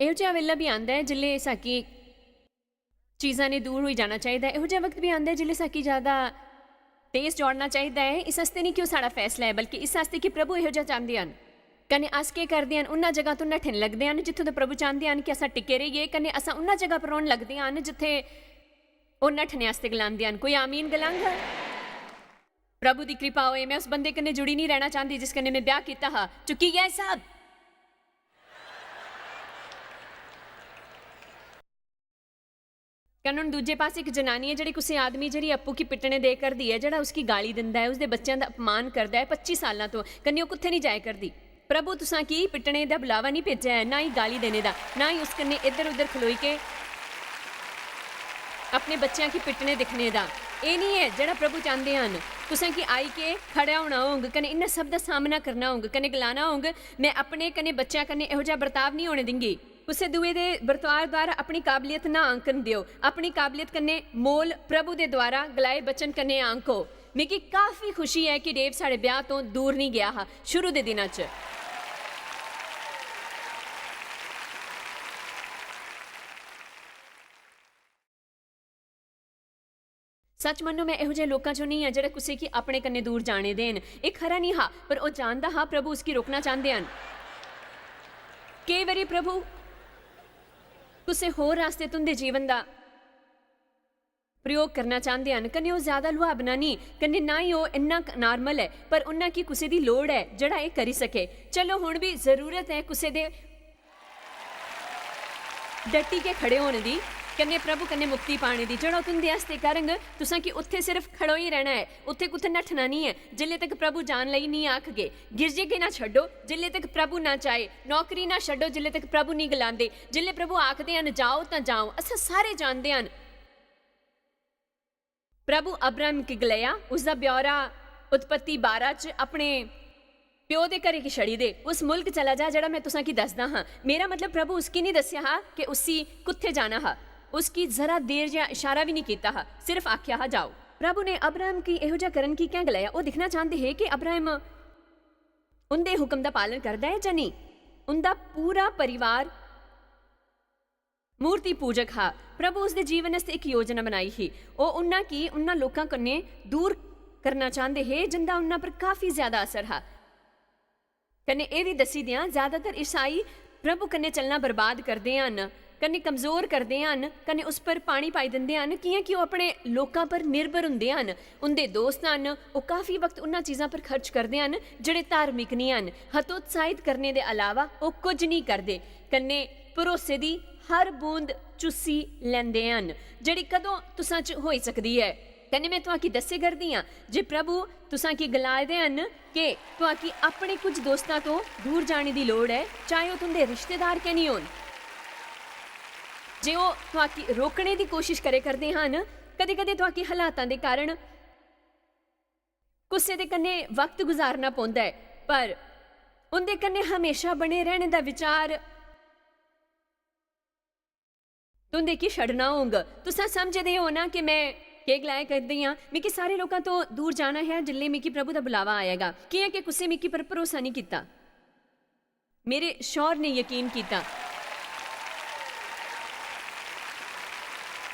ਇਹੋ ਜਿਹਾ ਵੇਲਾ ਵੀ ਆਉਂਦਾ ਹੈ ਜਿਲੇ ਸਾਕੀ ਚੀਜ਼ਾਂ ਨੇ ਦੂਰ ਹੋਈ ਜਾਣਾ ਚਾਹੀਦਾ। ਇਹੋ ਜਿਹਾ ਵਕਤ ਵੀ ਆਉਂਦਾ ਹੈ ਜਿਲੇ ਸਾਕੀ ਜ਼ਿਆਦਾ तेज दौड़ना चाहिए है। इस वास्ते नहीं कि साड़ा फैसला है, बल्कि इस वास्ते कि प्रभु इहो जिहा चाहते हैं। कने अस के करते हैं, उन्होंने जगह तो नठन लगते हैं जितों तो प्रभु चाहते हैं कि अस टिके रहिए। कने अस उन्होंने जगह पर आउण लगते हैं जिथे वो नठने वास्ते गलांदे हैं। कोई आमीन गलांग प्रभु की कृपा होए। मैं उस बंदे कन्ने जुड़ी नहीं रहना चाहती जिस कन्ने मैं ब्याह किया हा। चुकी गया साहब। कन दूजे पास एक जनानी है जी किसी आदमी जी अपू की पिटने दे करती है, जरा उसकी गाली दिंदा है, उसके बच्चों का अपमान करता है 25 सालों तो। कन्ने कुत्थे नहीं जाया करती। प्रभु तुसां की पिटने का बुलावा नहीं भेजा है, ना ही गाली देने का, ना ही उस कन्ने इधर उधर खलोई के अपने बच्चों की पिटने दिखने का। ये नहीं है जरा प्रभु चाहते हैं। तुसां की आई के खड़ा होना होंगे, कने इन सब का सामना करना होंगे, कने गलाना होंगे मैं अपने कने बच्चों कने इहो जिहा बर्ताव नहीं होने देंगी। उसे दुए दे बर्ताव द्वारा अपनी काबलियत ना आंकन दियो। अपनी काबलियत कन्ने मोल प्रभु दे द्वारा गलाए बचन कन्ने आंको। मिगी काफ़ी खुशी है कि डेव साढ़े ब्याह तो दूर नहीं गया हा शुरू दे दिनां च। सच मनो मैं इहो जिहे लोकां चों नहीं हाँ जिहड़े किसी की अपने कन्ने दूर जाने देन। एक खरा नहीं हा, पर वह जानदा हा प्रभु उसकी रोकना चाहते हैं। कई बारी प्रभु किसी होर रास्ते तुंदे जीवन का प्रयोग करना चाहते हैं। कन्ने वो ज़्यादा लुहावना नहीं, कन्ने ना ही वो इन्ना नॉर्मल है, पर उन्ना की किसी की लोड़ है जड़ा ये करी सके। चलो हुण भी जरूरत है किसी दे डटी के खड़े होने की, कन्ने प्रभु कन्ने मुक्ति पाने की। जड़ा तुंदे आस्ते करंग तुसां कि उत्थे सिर्फ खड़ो ही रहना है, उत्थे कुछ नठना नहीं है जिले तक प्रभु जान लई नहीं आख गए। गिरजे के ना छड्डो जिले तक प्रभु ना चाहे, नौकरी ना छड्डो जिले तक प्रभु नहीं गलांदे। जिले प्रभु आखदे हैं जाओ तो जाओ। असां सारे जानते हैं प्रभु अब्राहम की गलाया, उसका ब्यौरा उत्पत्ति 12 च अपने प्यो दे घरे की छड़ी दे उस मुल्क चला जा जड़ा मैं तुसां की दसदा हाँ। मेरा मतलब प्रभु उसकी नहीं दस्या हा कि उसी कुत्थे जाना हा, उसकी जरा देर या इशारा भी नहीं किया हा, सिर्फ आख्या हा जाओ। प्रभु ने अब्राहम की इहो जिहा करन की क्या गलाया। वो दिखना चाहते हैं कि अब्राहम उनके हुक्म का पालन करता है या नहीं। उनका पूरा परिवार मूर्ति पूजक हा। प्रभु उसके जीवन से एक योजना बनाई ही। वो उन्ना की उन्ना लोगों कन्ने दूर करना चाहते हैं जिंदा उन्ना पर काफ़ी ज़्यादा असर हा। कन्ने ये भी दसी दियां ज़्यादातर ईसाई प्रभु कन्ने चलना बर्बाद करते हैं, कन्ने कमज़ोर करते हैं, कन्ने उस पर पानी पाई देंदे हैं कि वो अपने लोगों पर निर्भर होंदे हैं। उनके दोस्त हैं वो काफ़ी वक्त उन्होंने चीज़ों पर खर्च करते हैं जिहड़े धार्मिक नहीं हैं। हतोत्साहित करने के अलावा वो कुछ नहीं करते। कन्ने भरोसे की हर बूंद चुसी लेंदे हैं जिहड़ी कदों तुसां च होई सकदी है। कन्ने मैं तुहां की दस्से करदी हाँ जे प्रभु तुसां की गलादे हैं कि तुहां की अपने कुछ दोस्तों तो दूर जाने की लोड़ है, चाहे वो तुहाडे रिश्तेदार के नहीं होन। जे वो तुहां की रोकने की कोशिश करे करते हैं, कदे कदे तुहां की हालातां दे कारण गुस्से दे कन्ने वक्त गुजारना पौंदा है, पर उनके कन्ने हमेशा बने रहने का विचार तुंदे की छड़ना होगा। तुसां समझदे हो ना कि मैं के गलाया करदी हाँ। मिकी सारे लोगों तो दूर जाना है जिले मिकी प्रभु का बुलावा आएगा। किया कि कुसे मिकी पर भरोसा नहीं किया, मेरे शौहर ने यकीन किया।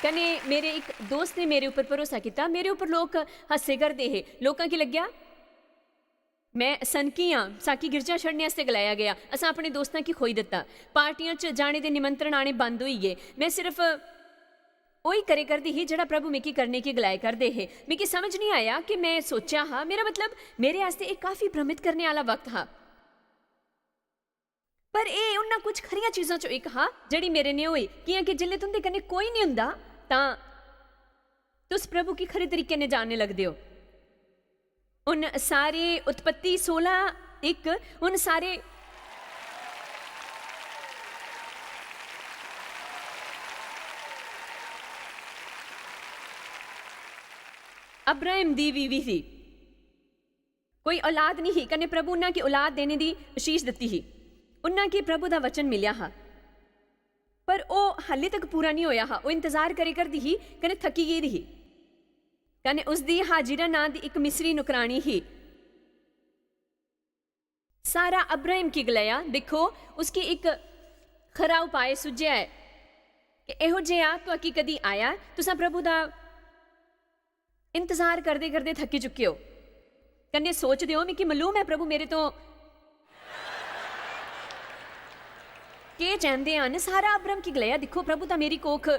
कने मेरे एक दोस्त ने मेरे ऊपर भरोसा किया। मेरे ऊपर लोग हस्से करते हैं, लोगों की लग्या मैं सनकी हाँ, साकी गिरजा छड़ने वास्ते गलाया गया। असा अपने दोस्तों की खोई दिता। पार्टियां च जाने के निमंत्रण आने बंद हो गए। मैं सिर्फ वही करे करती ही जड़ा प्रभु मिकी करने की गलाए करते है। मिकी समझ नहीं आया कि मैं सोचा हाँ, मेरा मतलब मेरे वास्ते एक काफ़ी भ्रमित करने वाला वक्त हा, पर ये उन्ना कुछ खरिया चीज़ों चो एक हा जड़ी मेरे ने हुई कि जिले तुंदे कन्ने कोई नहीं हुंदा तां तुस प्रभु की खरे तरीके ने जानने लगदे हो। उन सारे उत्पत्ति 16:1 उन सारे अब्राहम दी बीवी थी, कोई औलाद नहीं ही। कने प्रभु उन्ना की औलाद देने की आशीष दी ही। उन्ना की प्रभु का वचन मिलिया हा, पर वो हाले तक पूरा नहीं होया हा। वो इंतजार करे करती ही, कने थकी गई ही। कने उसदी हाजिरा नां दी एक मिस्री नुकरानी ही। सारा अब्राहम की गलाया देखो उसकी एक खरा उपाय सुझिया है कि इहो जिहा तुआकी कदी आया तुसां प्रभु दा इंतजार करदे करदे थकी चुके हो कन्ने सोचदे हो मिकी मालूम है प्रभु मेरे तो के चाहते हैं सारा अब्राहम की गलाया दिखो प्रभु ता मेरी कोख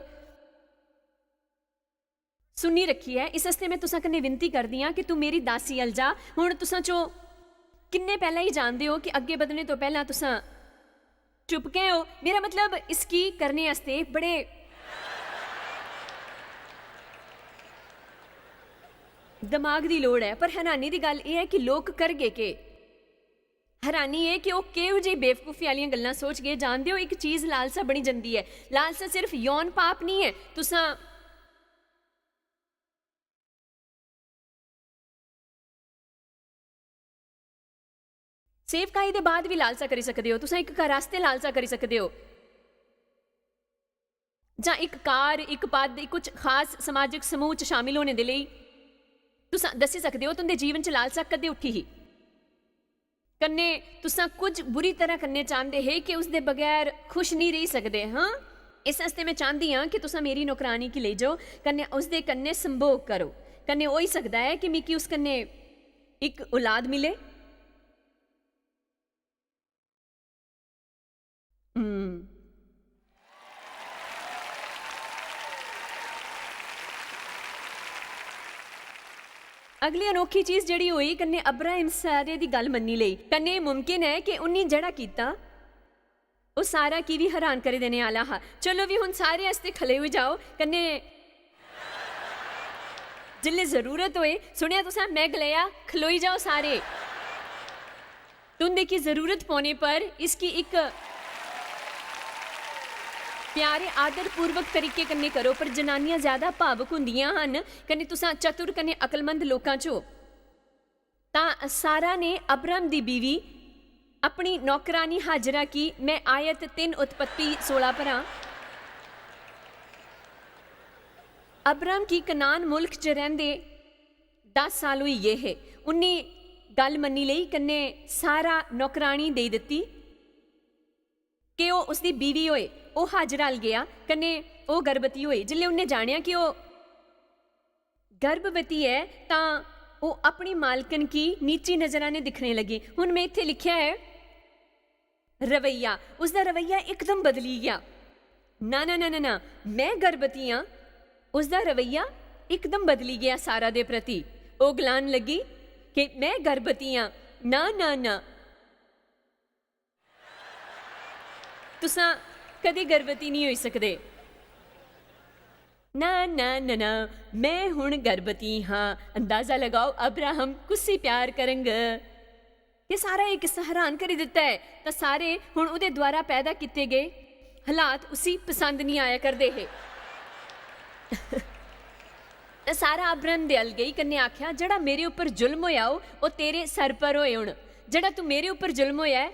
सुनी रखी है इस हस्ते मैं तुसां कन्ने विनती करदी हां कि तू मेरी दासी अल जा हुण तुसां चो किन्ने पहला ही जानदे हो कि अगे बधने तो पहला तुसां चुप गए हो मेरा मतलब इसकी करने वास्ते बड़े दिमाग की लोड़ है पर हैरानी की गल यह है कि लोग कर गए के हैरानी है कि वह किहो जी बेवकूफी वाली गल्लां सोच के जानते हो एक चीज़ लालसा बनी जाती है लालसा सिर्फ यौन पाप नहीं है तुसां सेवकाई के बाद भी लालसा करी सकते हो तुसां एक घर आस्ते लालसा करी सकते हो जां एक कार एक पद एक कुछ खास समाजिक समूह च शामिल होने के लिए तुसां दसी सकते हो तुंदे जीवन च लालसा कदे उठी ही कन्ने तुसां कुछ बुरी तरह करने चाहते है कि उसके बगैर खुश नहीं रह सकते हाँ इस हस्ते मैं चाहती हाँ कि तुसां मेरी नौकरानी की ले जाओ कन्ने उसके कन्ने संभोग करो कन्ने हो ही सकता है कि मिकी उस कन्ने एक औलाद मिले अगली अनोखी चीज जड़ी हुई कन्ने अब्राहम सारे दी गल मन्नी लई कन्ने मुमकिन है कि उन्नी जड़ा कीता वो सारा की भी हैरान करे देने आला हा चलो भी हुन सारे आस्ते खले हुए जाओ कन्ने जिल्ले जरूरत होए सुनिया तुसा मैं गलया खलोई जाओ सारे तुंदे की जरूरत पौने पर इसकी एक प्यारे आदर पूर्वक तरीके कन्ने करो पर जनानियां ज्यादा भावुक हुंदियां हन कन्ने तुसां चतुर कन्ने अकलमंद लोकां चो तां सारा ने अब्राहम दी बीवी अपनी नौकरानी हाजरा की मैं आयत 3 उत्पत्ति 16 परा अब्राहम की कनान मुल्क च रहिंदे 10 साल हुई ये है उन्नी गल मन्नी लई कन्ने सारा नौकरानी दे दित्ती कि वो उसकी बीवी होए वो हाजरा अल गया कन्ने वो गर्भवती होई जिल्ले उन्हें जानिया कि वो गर्भवती है तां वो अपनी मालकन की नीची नजरां ने दिखने लगी हुण मैं इत्थे लिखिया है रवैया उसका रवैया एकदम बदली गया ना ना ना ना ना मैं गर्भवती हाँ उसका रवैया एकदम बदली गया सारा दे प्रति वो गलान लगी कि मैं गर्भवती हाँ ना ना ना तुसां कदी गर्भवती नहीं हो सकते ना ना ना ना मैं हुण गर्भवती हाँ अंदाजा लगाओ अब्राहम कुसी प्यार करेंगे ये सारा एक हैरान कर दिता है तो सारे हुण उहदे द्वारा पैदा किए गए हालात उसी पसंद नहीं आया करते है सारा अब्राहम दे अल गई कन्ने आख्या जड़ा मेरे उपर जुल्म होया वो तेरे सर पर होए हुण जड़ा तू मेरे उपर जुल्म होया है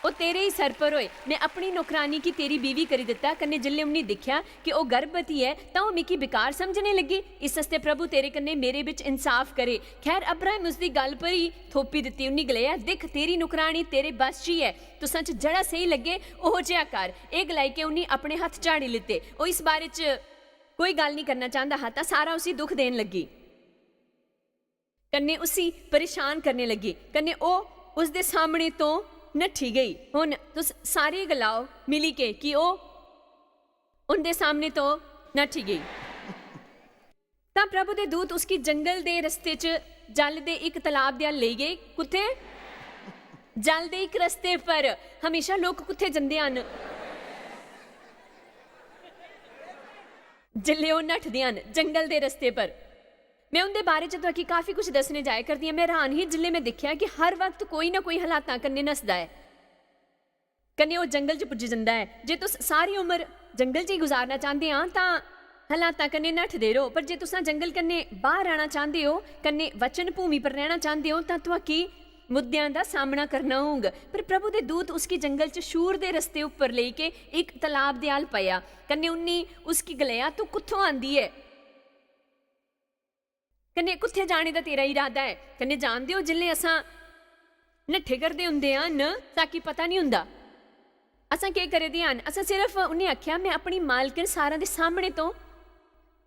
वो तेरे ही सर पर होए मैं अपनी नौकरानी की तेरी बीवी करी दिता कन्ने जिल्ले उन्हें दिखा कि वह गर्भवती है तो वह मिकी बेकार समझने लगी इस हस्ते प्रभु तेरे कन्ने मेरे बिच इंसाफ करे खैर अब्राहम उसकी गल पर ही थोपी दिती उन्हें गलाया दिख तेरी नौकरानी तेरे बस ची है तो सच जड़ा सही लगे ओह जिहा कर ये गलाई के उन्हें अपने हथ झाड़ी लिते वो इस बारे च कोई गल नहीं करना चाहता हा तां सारा उसी दुख देन लगी कन्ने उसी परेशान करने लगी कन्ने ओ उसदे सामने तो नठी गई हुण तुस सारे गलाओ मिली के कि ओ उनके सामने तो नठी गई तां प्रभु दे दूत उसकी जंगल दे रस्ते च जल दे एक तालाब दे ले गए कुत्थे जल दे एक रस्ते पर हमेशा लोग कुत्थे जंदे हन जिल्ले ओह नठदे हन जंगल दे रस्ते पर मैं उनके बारे च तुहानू काफ़ी कुछ दसने जाया करती हूँ मैं हैरान ही जिल्ले मैं देखा कि हर वक्त कोई ना कोई हालातां कन्नै नसदा है कन्नै वो जंगल च पुज्जी जंदा है जे तुस सारी उम्र जंगल च ही गुजारना चाहते हैं तां हालातां कन्नै नठदे रहो पर जे तुसां जंगल कन्नै बाहर आना चाहते हो कन्नै वचन भूमि पर रहना चाहते हो तां तुहानू मुद्दों का सामना करना होगा पर प्रभु दे दूत उसकी जंगल च शूर दे रस्ते उपर लेके एक तालाब दे आल पाया कन्नै उन्हें उसकी गलाया तू कुत्थों आंदी है कन्ने कुत्थे जाने का तेरा इरादा है कन्ने जानते हो जिल्ले असां नट्ठे करदे हुंदे हन ताकि पता नहीं हुंदा असां के करे ध्यान, असां सिर्फ उन्हें आख्या मैं अपनी मालकिन सारा दे सामने तो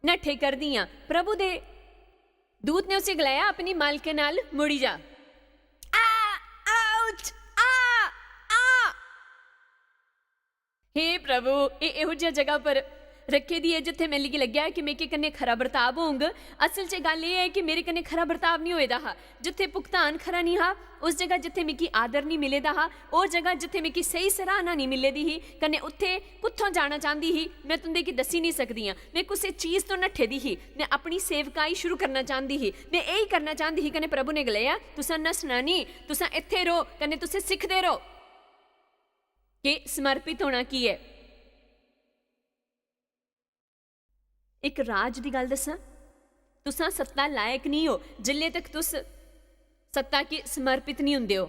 नठे कर दी हाँ। प्रभु दे दूत ने उसे गलाया अपनी मालकिन नाल मुड़ी जा। हे प्रभु, ये इहो जिहा जगह पर रखे दी है जिथे मैं लिखी लग्या कि मेरे कन्ने खरा बर्ताव होंग। असल च गल ये है कि मेरे कन्ने खरा बर्ताव नहीं होएदा हा। जिथे भुगतान खरा नहीं हा, उस जगह जिथे मिकी आदर नहीं मिलेदा हा, वो जगह जिथे मिकी सही सराहना नहीं मिलेदी ही, कन्ने उत्थे कुत्थों जाना चाहती ही मैं तुंदे की दसी नहीं सकदी हाँ। मैं कुछ चीज़ तो नट्ठे दी ही, मैं अपनी सेवकाई शुरू करना चाहती ही, मैं यही करना चाहती ही। कन्ने प्रभु ने गलाया तुसा नसना नहीं, तुसा इत्थे रहो, कन्ने तुसे सिखदे रहो कि समर्पित होना की है। एक राज की गल दसा, तुसा सत्ता लायक नहीं हो जिले तक तुस सत्ता की समर्पित नहीं हुंदे हो।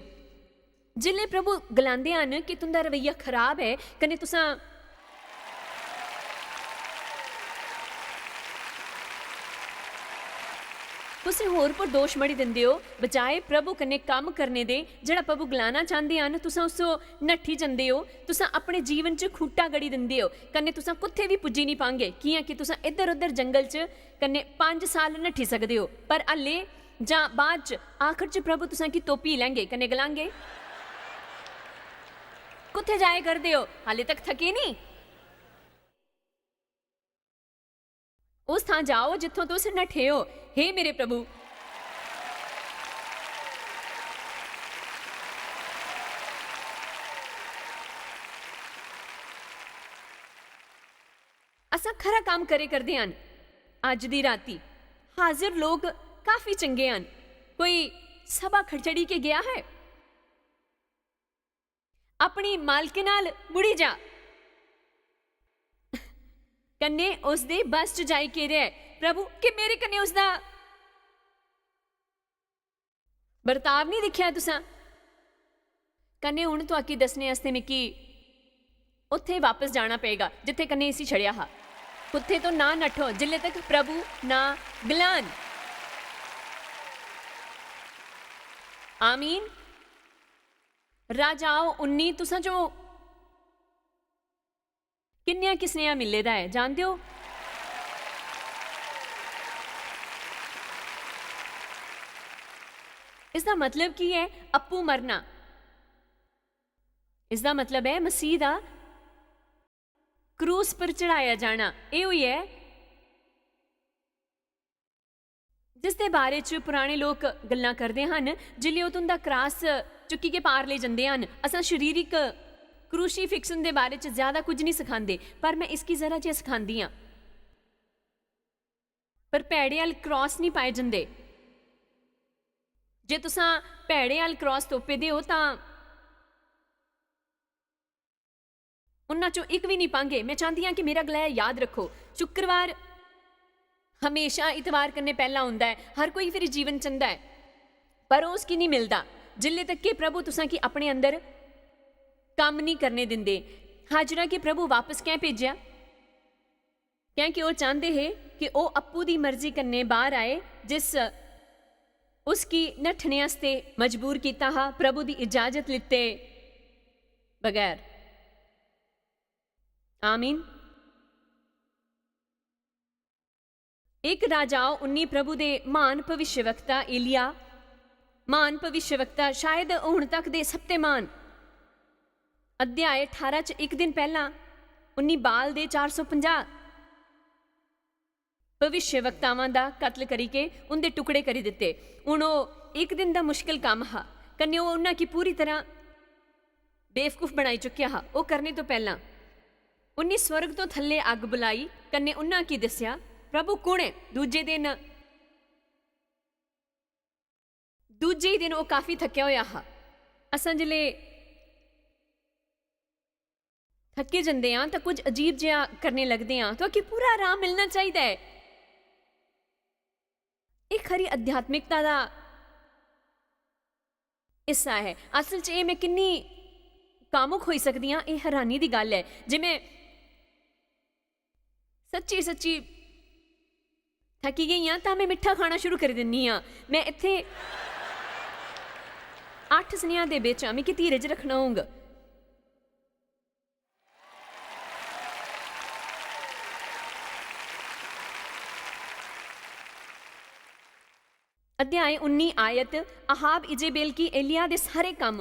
जिले प्रभु गलांदे हन कि तुंदा रवैया खराब है, कने तुसा तुसी होर पर दोष मड़ी दिंदे हो बजाए प्रभु कन्ने काम करने दे। जिहड़ा प्रभु गलाना चाहते हैं तुसा उसो नट्ठी जंदे हो, तुसा अपने जीवन च खूटा गड़ी दिंदे हो, कन्ने तुसा कुत्थे भी पुज्जी नहीं पांगे। कियां कि तुसा इधर उधर जंगल च कन्ने 5 साल नट्ठी सकदे हो, पर हले जां बाद च आखिर च प्रभु तुसा की तोपी लेंगे, कन्ने गलांगे कुत्थे जाए करदे हो, हाले तक थके नहीं। उस थां जाओ जिथों तुस नठे हो। हे मेरे प्रभु, असा खरा काम करे करदे हन। अज दी राती हाजिर लोग काफी चंगे हन। कोई सभा खड़चड़ी के गया है, अपनी मालके नाल मुड़ी जा, कन्ने उसदे बस च जाई के रहे प्रभु कि मेरे कन्ने उसदा बर्ताव नहीं दिखिया तुसा, कन्ने हुण तो आकी दसने आस्ते मिकी उत्थे वापस जाना पेगा जिथे कन्ने इसी छड़िया हा। उत्थे तो ना नठो जिले तक प्रभु ना गलान। आमीन। राजाओ 19 तुसा जो किन्निया किसने मिले दा है जानते हो? इसका मतलब की है अप्पू मरना। इसका मतलब है मसीह दा क्रूस पर चढ़ाया जाना। यो ही है जिसके बारे च पुराने लोग गल्लां करते हैं। जिले वो तुंदा क्रास चुकी के पार ले जाते हैं। असां शरीरिक क्रूसीफिक्सन के बारे च ज्यादा कुछ नहीं सिखाते, पर मैं इसकी जरा जिहा सिखांदी हाँ। पर भैड़े वाल क्रॉस नहीं पाए जाते। जे तुसां भैड़े वाल क्रॉस तोपे दे हो तां उन्हां चों एक भी नहीं पांगे। मैं चाहती हाँ कि मेरा गलाया याद रखो, शुक्रवार हमेशा इतवार करने पहला हुंदा है। हर कोई फिर जीवन चंदा है, पर उसकी नहीं मिलता जिले तक कि प्रभु तुसां की अपने अंदर काम नहीं करने दिंदे। हाजरा के प्रभु वापस क्या भेजा? क्योंकि वो चाहते हैं कि वो अप्पू दी मर्जी करने बाहर आए, जिस उसकी नठने आस्ते मजबूर किया हा प्रभु दी इजाजत लिते बगैर। आमीन। एक राजाओ 19 प्रभु दे महान भविष्यवक्ता एलिया, महान भविष्यवक्ता शायद हुण तक दे सब ते महान। अध्याय 18 च एक दिन पहला 19 बाल दे 450 भविष्यवक्तावां दा कत्ल करी के उनके टुकड़े करी दिते। हुण एक दिन का मुश्किल काम हा, कन्ने उन्हां की पूरी तरह बेवकूफ बनाई चुकिया हा। वो करने तो पहला उन्हें स्वर्ग तो थल्ले अग बुलाई, कन्ने उन्हां की दस्या प्रभु कुण है। दूजे दिन वो काफी थक्या होया हा। असां जिले थके जाते हैं तो कुछ अजीब जिहा करने लगते हैं, तो कि पूरा आराम मिलना चाहिए। एक खरी अध्यात्मिकता का हिस्सा है। असल च मैं किन्नी कामुक हो सकती हाँ, यह हैरानी की गल है। जे मैं सच्ची सच्ची थकी गई हाँ तो मैं मिठा खाना शुरू कर दिनी हाँ। मैं इत्थे 8 सनेहा दे बिच मिगी धीरज रखना होगा। अध्याय 19 आयत अहाब इजेबेल की एलिया दे सारे काम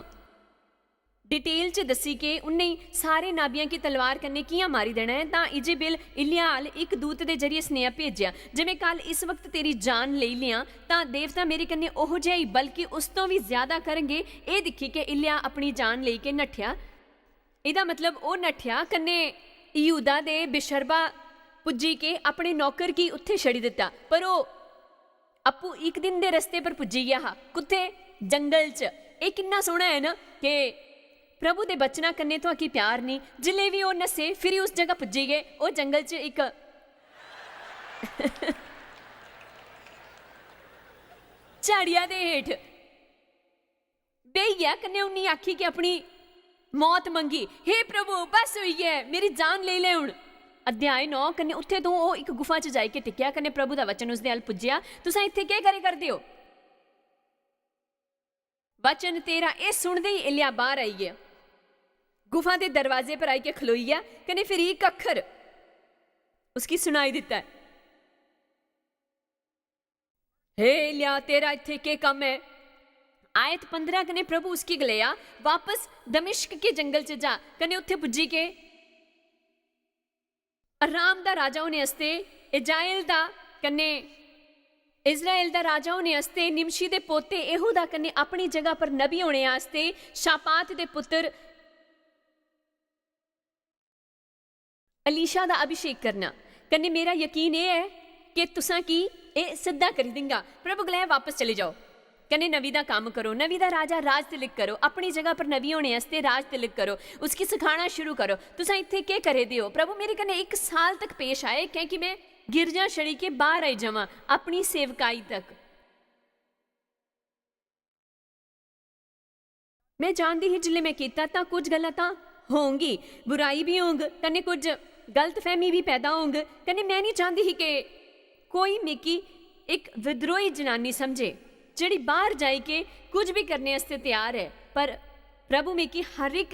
डिटेल च दसी के उन्हें सारे नाबियां की तलवार कन्ने कियां मारी देना है। तां इजेबेल इलिया अल एक दूत दे जरिए स्नेहा भेजिया, जिवें कल इस वक्त तेरी जान ले लिया तां देवता मेरे कन्ने ओहो जिहा ही बल्कि उस तो भी ज्यादा करनगे। ये दिखी के इलिया अपनी जान लेके नठिया। इहदा मतलब वो नठिया कन्ने यहूदा दे बिशरबा पुज्जी के अपने नौकर की उत्थे छड़ी दिता, पर वो आपू एक दिन दे रस्ते पर पुज्जी गया हा, कुत्थे जंगल च। ये किन्ना सोहना है ना कि प्रभु दे बचना कन्ने तो की प्यार नहीं, जिले भी वो नसे फिर उस जगह पुज्जी गए। वो जंगल च एक झाड़िया दे हेठ बेही गया कन्ने उन्नी आखी कि अपनी मौत मंगी, हे प्रभु बस हुई है मेरी जान ले ले हुण। अध्याय 9 कन्ने उत्थे तो वो एक गुफा च जाके टिकिया कन्ने प्रभु दा वचन उसदे अल पुज्जिया, तुसां इत्थे क्या करे करदे हो? वचन तेरा ये सुनदे ही इलिया बाहर आई गया, गुफा के दरवाजे पर आई के खलोई गया कन्ने फिर एक अखर उसकी सुनाई दिता है, हे इलिया तेरा इत्थे के काम है? आयत 15 कने प्रभु उसकी गलेया वापस दमिश्क के जंगल च जा कने उत्थे पुज्जी के अराम दा राजा होने अस्ते इजाइल दा कने इजराइल दा राजा होने अस्ते निमशी दे पोते यहूदा कने अपनी जगह पर नबी होने आस्ते शापात दे पुत्र अलीशा दा अभिषेक करना। कने मेरा यकीन ये है कि तुसां की ए सिद्धा कर देंगा। प्रभु गलाया वापस चले जाओ कने नबी दा काम करो, नबी दा राजा राज तिलक करो, अपनी जगह पर नबी होने आस्ते राज तिलक करो, उसकी सिखाना शुरू करो। तुसां इत्थे के करे दियो? प्रभु मेरे कने 1 साल तक पेश आए क्योंकि मैं गिरजा छड़ी के बाहर आई जावां अपनी सेवकाई तक। मैं जानती ही जिले मैं कीता तां कुछ गल्लां तां होंगी, बुराई भी होंग कने कुछ गलत फहमी भी पैदा होंग, कने मैं नहीं चाहती ही कि कोई मिकी एक विद्रोही जनानी समझे जिहड़ी बाहर जाई के कुछ भी करने वास्ते तैयार है। पर प्रभु मिकी हर एक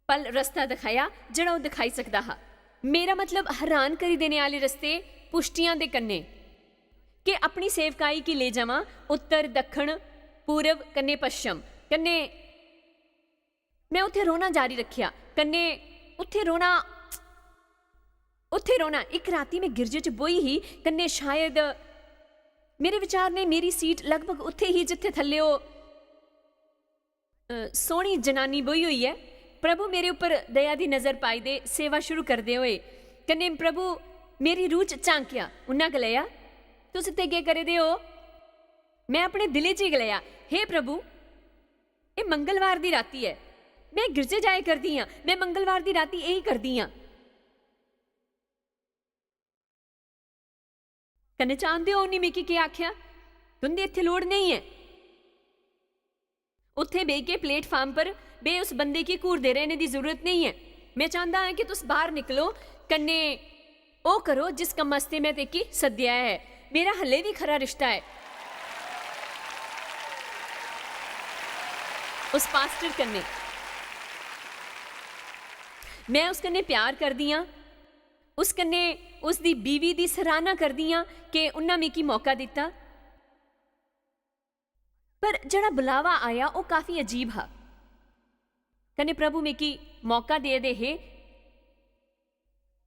पल रस्ता दिखाया जिहड़ा वो दिखाई सकदा हा। मेरा मतलब हैरान करी देने वाले रस्ते पुष्टियां दे कन्ने कि अपनी सेवकाई की ले जावां उत्तर दक्षिण पूरब कन्ने पश्चिम कन्ने। मैं उत्थे रोना जारी रखिया कन्ने उत्थे रोना एक राती में गिरजे च बोई ही कन्ने शायद मेरे विचार ने मेरी सीट लगभग उत्थे ही जिथे थल्ले सोहनी जनानी बोई हुई है। प्रभु मेरे ऊपर दया दी नजर पाई दे सेवा शुरू कर दे होए कन्ने प्रभु मेरी रूह च झांकिया। उन्ना गलाया तुस इत्थे के करे दे हो? मैं अपने दिले च ही गलाया हे प्रभु ये मंगलवार दी राती है, मैं गिरजे जाए करदी हाँ, मैं मंगलवार दी राती यही करदी हाँ। कन्ने चाहते हो उन्हें मिकी क्या आख्या तुंदी इत्थे लोड़ नहीं है। उत्थे बे के प्लेटफार्म पर बे उस बंदे की घूर दे रहने की जरूरत नहीं है। मैं चाहता है कि तुस बाहर निकलो कन्ने ओ करो जिस कम वास्ते मैं तेकी सद्या है। मेरा हले भी खरा रिश्ता है उस पास्टर कन्ने, मैं उस कन्ने प्यार कर दी हाँ, उस कन्ने उसकी बीवी की सराहना कर दी हाँ कि उन्हें मिकी मौका दिता। पर जड़ा बुलावा आया वो काफी अजीब हा। कने प्रभु मिकी मौका दे दे हे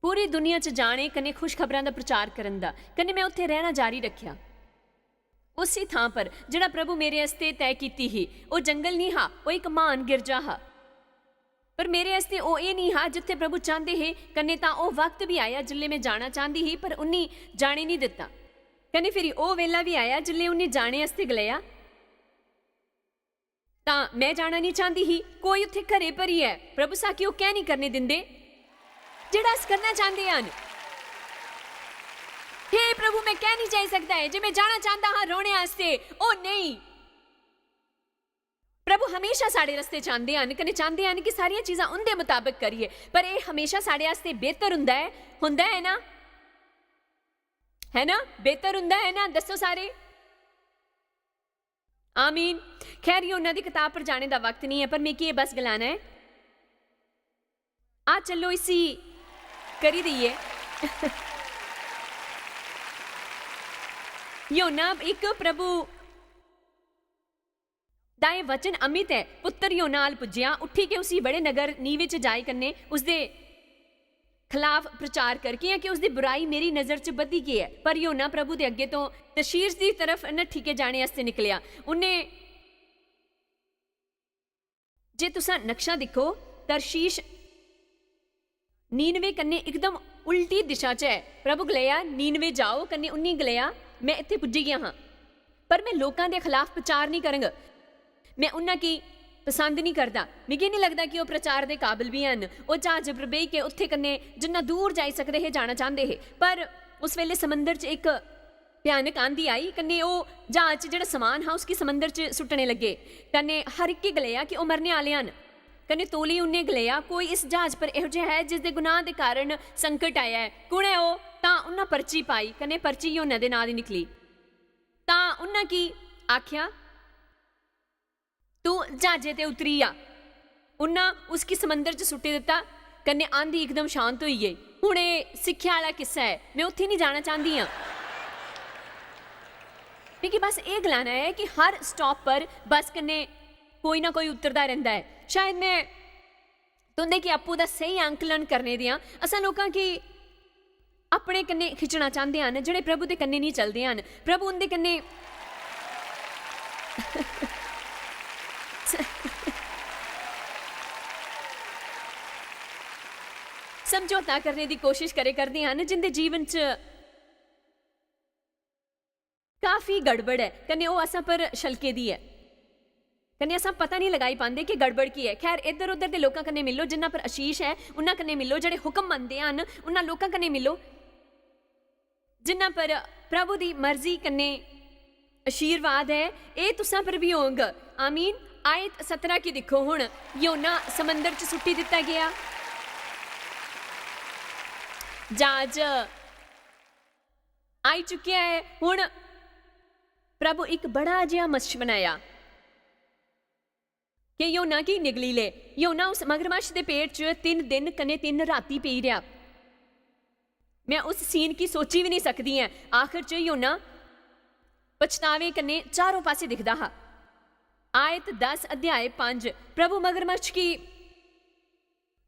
पूरी दुनिया च जाने कने खुशखबरां दा प्रचार करन दा। कने मैं उत्थे रहना जारी रखिया उसी थां पर जड़ा प्रभु मेरे हस्ते तय कीती ही। वो जंगल नहीं हा, वो एक महान गिरजा हा, पर मेरे हस्ते वो ये नहीं हा जिथे प्रभु चाहते है। कने तां वो वक्त भी आया जिले मैं जाना चाहती ही पर उन्नी जाने नहीं दिता। कने फिर वो वेला भी आया जिले उन्हें जाने हस्ते गलाया तां मैं जाना नहीं चाहती ही। कोई उत्थे घरे पर ही है, प्रभु साकी वो क्या नहीं करने दिंदे जेड़ा अस करना चाहते हैं। हे प्रभु मैं क्या नहीं जा सकता है जे मैं जाना चाहता हाँ रोने आस्ते। ओ नहीं, प्रभु हमेशा साढ़े रस्ते चाहते हैं कने चाहते हैं कि सारिया चीज़ां उनके मुताबिक करिए, पर यह हमेशा साढ़े आस्ते बेहतर हुंदा है ना, है ना, बेहतर हुंदा है ना। दसो सारे आमीन। खैर ये उन्होंने किताब पर जाने का वक्त नहीं है, पर मैं ये बस गलाना है आ चलो इसी करी दीए। योना एक प्रभु दाए वचन अमित है। पुत्र योनाल पुज्या, उठी के उसी बड़े नगर नीवे च जाए कन्ने उसदे खिलाफ प्रचार करके कि उसदी बुराई मेरी नज़र च बधी गई है। पर योना प्रभु दे अगे तो तशीश की तरफ नट्ठी के जाने वास्ते निकलिया। उन्हें जे तुसा नक्शा दिखो, तरशीश नीनवे कन्ने एकदम उल्टी दिशा च है। प्रभु गलिया नीनवे जाओ कन्ने उन्नी गलिया मैं इत्थे पुज्जी गया हाँ, पर मैं लोगों के खिलाफ प्रचार नहीं करूँगा। मैं उन्हां की पसंद नहीं करता। मिगी नहीं लगता कि वह प्रचार के काबिल भी हैं। वह जहाज पर बेह के उत्थे कन्ने जिन्ना दूर जा सकते हैं जाना चाहते हैं। पर उस वेले समंदर च एक भयानक आंधी आई कन्ने वो जहाज जो समान हा उसकी समंदर च सुट्टने लगे। कन्ने हर एक गलिया कि वह मरने वाले हैं। कन्ने तोली उन्हें गलिया कोई इस जहाज पर इहो जिहा है जिसके गुनाह के कारण संकट आया है, कुण है वो? तां उन्हां पर्ची पाई, कन्ने पर्ची योना दे नाल दी निकली। तां उन्हां की आख्या तू जहाजे ते उतरी आ। उन्हां उसकी समंदर च सुट्टी दिता, कन्ने आंधी एकदम शांत हुई गई। हुण ये सिक्ख्या वाला किस्सा है, मैं उत्थे नहीं जाना चाहती हाँ। क्योंकि बस ये गलाना है कि हर स्टॉप पर बस कन्ने कोई ना कोई उतरता रहता है। शायद मैं तुंदे कि आपू दा सही आंकलन करने दियां असां लोकां की अपने कन्ने खिंचना चाहते हैं, जिहड़े प्रभु दे कन्ने नहीं चलते हैं। प्रभु उनके कन्ने समझौता करने की कोशिश करते हैं, जिंदे जीवन च काफी गड़बड़ है। कन्ने वो असां पर छलके दी है, कन्ने असां पता नहीं लगाई पाते कि गड़बड़ की है। खैर इधर उधर के लोगों कन्ने मिलो जिन्हां पर आशीष है, उन्हां कन्ने मिलो। जिहड़े हुक्म मनते हैं उन्हां लोगों कन्ने मिलो जिन्हां पर प्रभु की मर्जी कन्ने आशीर्वाद है। ये तुसां पर भी होगा। आमीन। आयत 17 की देखो। हुण योना समंदर च सुट्टी दिता गया, जहाज आई चुकिया है। हुण प्रभु एक बड़ा जिहा मत्स्य बनाया कि योना की निगली ले। योना उस मगरमच्छ के पेट च 3 दिन कने 3 राती पी रहा। मैं उस सीन की सोची भी नहीं सकती है। आखिर च योना पछतावे कने चारों पासे दिखदा हा। आयत 10 अध्याय 5। प्रभु मगरमच्छ की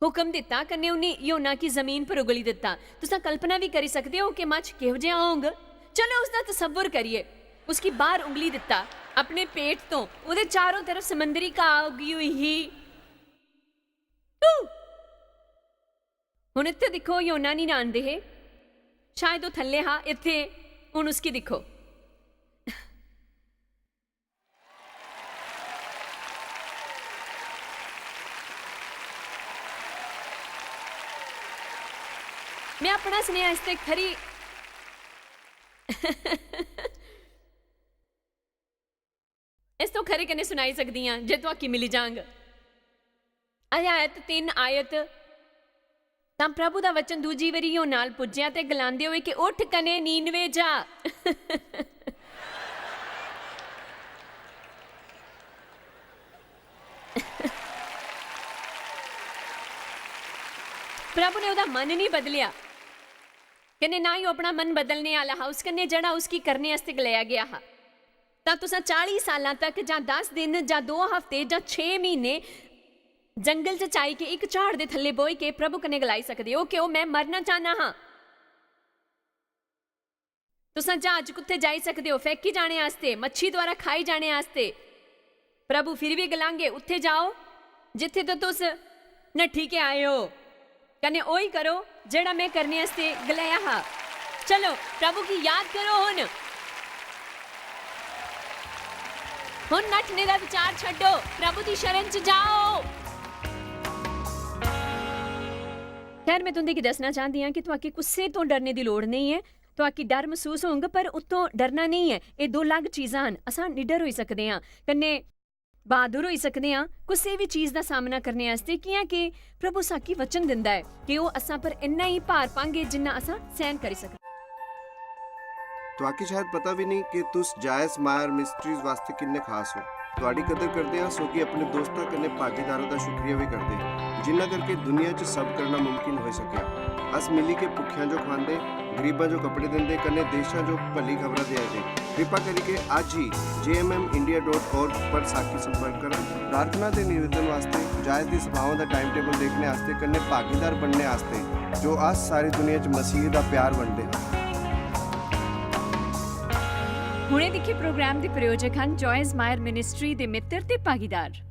हुक्म दिता कन्ने उन्हें योना की जमीन पर उगली दिता। तुसा कल्पना भी करी सकते हो कि मच्छ किहो जिहा होगा। चलो उसका तसव्वुर करिए। उसकी बाहर उंगली दिता अपने पेट तो, उहदे चारों तरफ समंदरी घाह उगी हुई ही। हुण इत्थे दिखो योना नहीं नांदे है, शायद वो थल्ले हा। इत्थे हुण उसकी दिखो। मैं अपना स्नेह इससे खरी इस तो खरे कने सुनाई सकती हाँ जे तो आकी मिली जांग। आयत 3 आयत। तां प्रभु दा वचन दूजी वारी योना नाल पुज्या ते गलांदे होए कि उठ कने नीनवे जा। प्रभु ने उसका मन नहीं बदलिया, कने ना ही अपना मन बदलने वाला हा। उस कन्ने जड़ा उसकी करने वास्ते गलाया गया हा। तां तुसां 40 साल तक जां 10 दिन जां 2 हफ्ते जां 6 महीने जंगल च चाई के एक झाड़ दे थल्ले बोई के प्रभु कन्ने गलाई सकदे हो कि मैं मरना चाहना हाँ। तुसां जहाज कुत्थे जाई सकदे हो फेंकी जाने वास्ते, मच्छी द्वारा खाई जाने वास्ते। प्रभु फिर भी गलांगे उत्थे जाओ जिथे तो तुस नट्ठी के आए हो, कने ओही करो जेड़ा मैं करने वास्ते गलाया हा। चलो प्रभु की याद करो। हुण नठने दा विचार छड्डो, प्रभु की शरण च जाओ। खैर मैं तुंदे की दसना चाहती हाँ कि तुआकी गुस्से तो डरने की लोड़ नहीं है। तुआकी डर महसूस होगा पर उत्तों डरना नहीं है। ये 2 अलग चीज़ां हैं। असां निडर हो सकते हैं कन्ने बहादुर हो सकते हैं किसी भी चीज़ का सामना करने वास्ते, क्योंकि प्रभु साकी वचन दिंदा है कि वो असां पर इन्ना ही भार पांगे जिन्ना असां सहन करी सकते। तुआकी शायद पता भी नहीं कि तुस जायस मायर मिस्ट्रीज वास्ते किन्ने खास हो। तुहाडी कदर करते हैं सो कि अपने दोस्तां कन्ने भागीदारां दा शुक्रिया भी करते जिन्ना करके दुनिया च सब करना मुमकिन हो सकिया। अस मिली के भुखियां जो खांदे, ਗਰੀਬਾਂ ਜੋ ਕੱਪੜੇ ਦਿੰਦੇ ਕਨੇ ਦੇਸ਼ਾਂ ਜੋ ਭਲੀ ਖਬਰਾਂ ਦੇ ਦੇ ਕਿਰਪਾ ਕਰਕੇ ਅੱਜ ਹੀ jmmindia.org ਪਰ ਸਾਖੀ ਸੰਪਰਕ ਕਰਨ ਪ੍ਰਾਰਥਨਾ ਦੇ ਨਿਵੇਦਨ ਵਾਸਤੇ ਜਾਇਜ਼ ਦੀ ਸਭਾਵਾਂ ਦਾ ਟਾਈਮ ਟੇਬਲ ਦੇਖਣੇ ਵਾਸਤੇ ਕਨੇ ਭਾਗੀਦਾਰ ਬਣਨੇ ਵਾਸਤੇ ਜੋ ਅੱਜ ਸਾਰੀ ਦੁਨੀਆ 'ਚ ਮਸੀਹ ਦਾ ਪਿਆਰ ਵੰਡਦੇ ਹੁਣੇ ਦੇਖੇ ਪ੍ਰੋਗਰਾਮ ਦੇ ਪ੍ਰਯੋਜਕ ਹਨ ਜੋਇਸ ਮਾਇਰ ਮਿਨਿਸਟਰੀ ਦੇ ਮਿੱਤਰ ਤੇ ਭਾਗੀਦਾਰ।